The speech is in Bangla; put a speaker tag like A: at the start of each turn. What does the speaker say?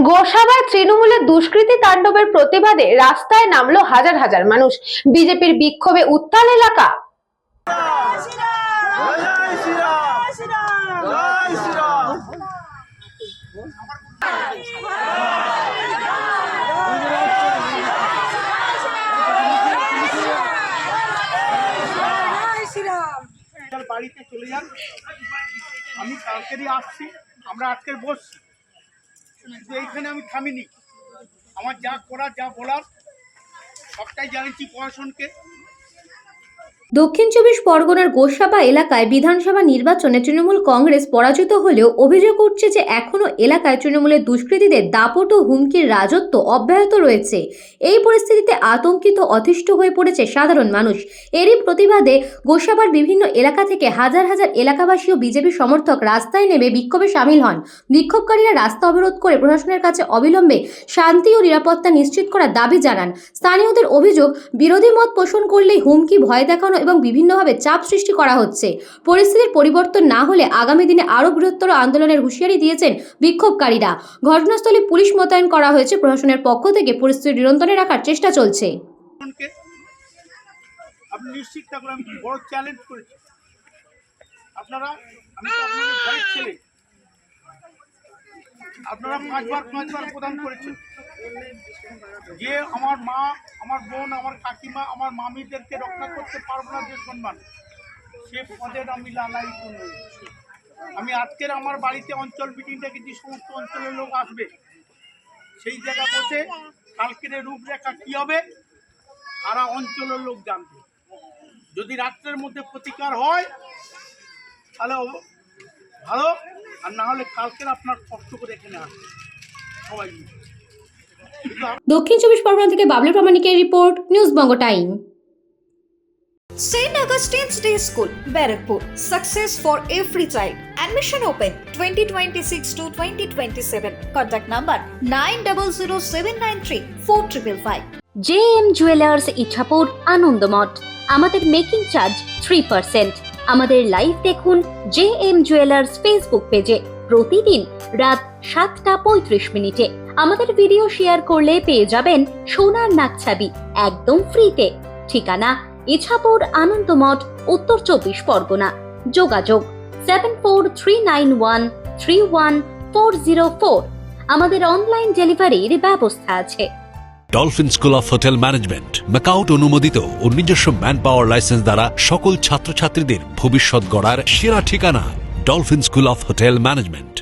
A: গোসাবায় তৃণমূলের দুষ্কৃতী তাণ্ডবের প্রতিবাদে রাস্তায় নামলো হাজার হাজার মানুষ। বিজেপির বিক্ষোভে উত্তাল এলাকা।
B: বাড়িতে চলে যান, আমি কালকেরই আসছি, আমরা আজকে বসছি, কিন্তু এইখানে আমি থামিনি। আমার যা করার যা বলার সবটাই জানিয়েছি প্রশাসনকে।
C: দক্ষিণ চব্বিশ পরগনার গোসাবা এলাকায় বিধানসভা নির্বাচনে তৃণমূল কংগ্রেস পরাজিত হলেও অভিযোগ উঠছে যে এখনও এলাকায় তৃণমূলের দুষ্কৃতীদের দাপট ও হুমকির রাজত্ব অব্যাহত রয়েছে। এই পরিস্থিতিতে আতঙ্কিত অতিষ্ঠ হয়ে পড়েছে সাধারণ মানুষ। এরই প্রতিবাদে গোসাবার বিভিন্ন এলাকা থেকে হাজার হাজার এলাকাবাসী ও বিজেপি সমর্থক রাস্তায় নেমে বিক্ষোভে সামিল হন। বিক্ষোভকারীরা রাস্তা অবরোধ করে প্রশাসনের কাছে অবিলম্বে শান্তি ও নিরাপত্তা নিশ্চিত করার দাবি জানান। স্থানীয়দের অভিযোগ, বিরোধী মত পোষণ করলেই হুমকি, ভয় দেখানো এবং বিভিন্নভাবে চাপ সৃষ্টি করা হচ্ছে। পরিস্থিতির পরিবর্তন না হলে আগামী দিনে আরো বৃহত্তর আন্দোলনের হুঁশিয়ারি দিয়েছেন বিক্ষোভকারীরা। ঘটনাস্থলে পুলিশ মোতায়েন করা হয়েছে। প্রশাসনের পক্ষ থেকে পরিস্থিতি নিয়ন্ত্রণে রাখার চেষ্টা চলছে।
B: আপনি নিশ্চিত থাকুন, আমি বড় চ্যালেঞ্জ করেছি আপনারা। আমি তো আপনাদের ঘরের ছেলে, আপনারা পাঁচবার প্রদান করেছেন যে আমার মা, আমার বোন, আমার কাকিমা, আমার মামিদেরকে রক্ষা করতে পারবো না যে সম্মান, সে পদের আমি লালাই করব। আমি আজকের আমার বাড়িতে অঞ্চল মিটিং ডেকেছি, সমস্ত অঞ্চলের লোক আসবে, সেই জায়গা বসে কালকের রূপরেখা কী হবে সারা অঞ্চলের লোক জানবে। যদি রাত্রের মধ্যে প্রতিকার হয় তাহলে ভালো, আর না হলে কালকের আপনার কষ্ট করে এখানে আসবে সবাই।
C: দক্ষিণ চব্বিশ পরগনা থেকে Bablu প্রামাণিকের report, news Banga time.
D: St. Augustine's Day School, Barrackpur. Success for every child. Admission open 2026 to 2027. Contact number 9007934555.
E: JM Jewelers Ichapur Anandamath. আমাদের মেকিং চার্জ 3%। আমাদের লাইভ দেখুন JM Jewelers ফেসবুক পেজে প্রতিদিন রাত 7:35 আমাদের ভিডিও শেয়ার করলে পেয়ে যাবেন সোনার নাকছাবি একদম ফ্রিতে। ঠিকানা ইছাপুর আনন্দমঠ, উত্তর 24 পরগনা। যোগাযোগ 7439131404। আমাদের অনলাইন ডেলিভারির ব্যবস্থা আছে।
F: Dolphin school of hotel management MAKAUT অনুমোদিত ও নিজস্ব ম্যান পাওয়ার লাইসেন্স দ্বারা সকল ছাত্রছাত্রীদের ভবিষ্যৎ গড়ার সেরা ঠিকানা dolphin school of hotel management.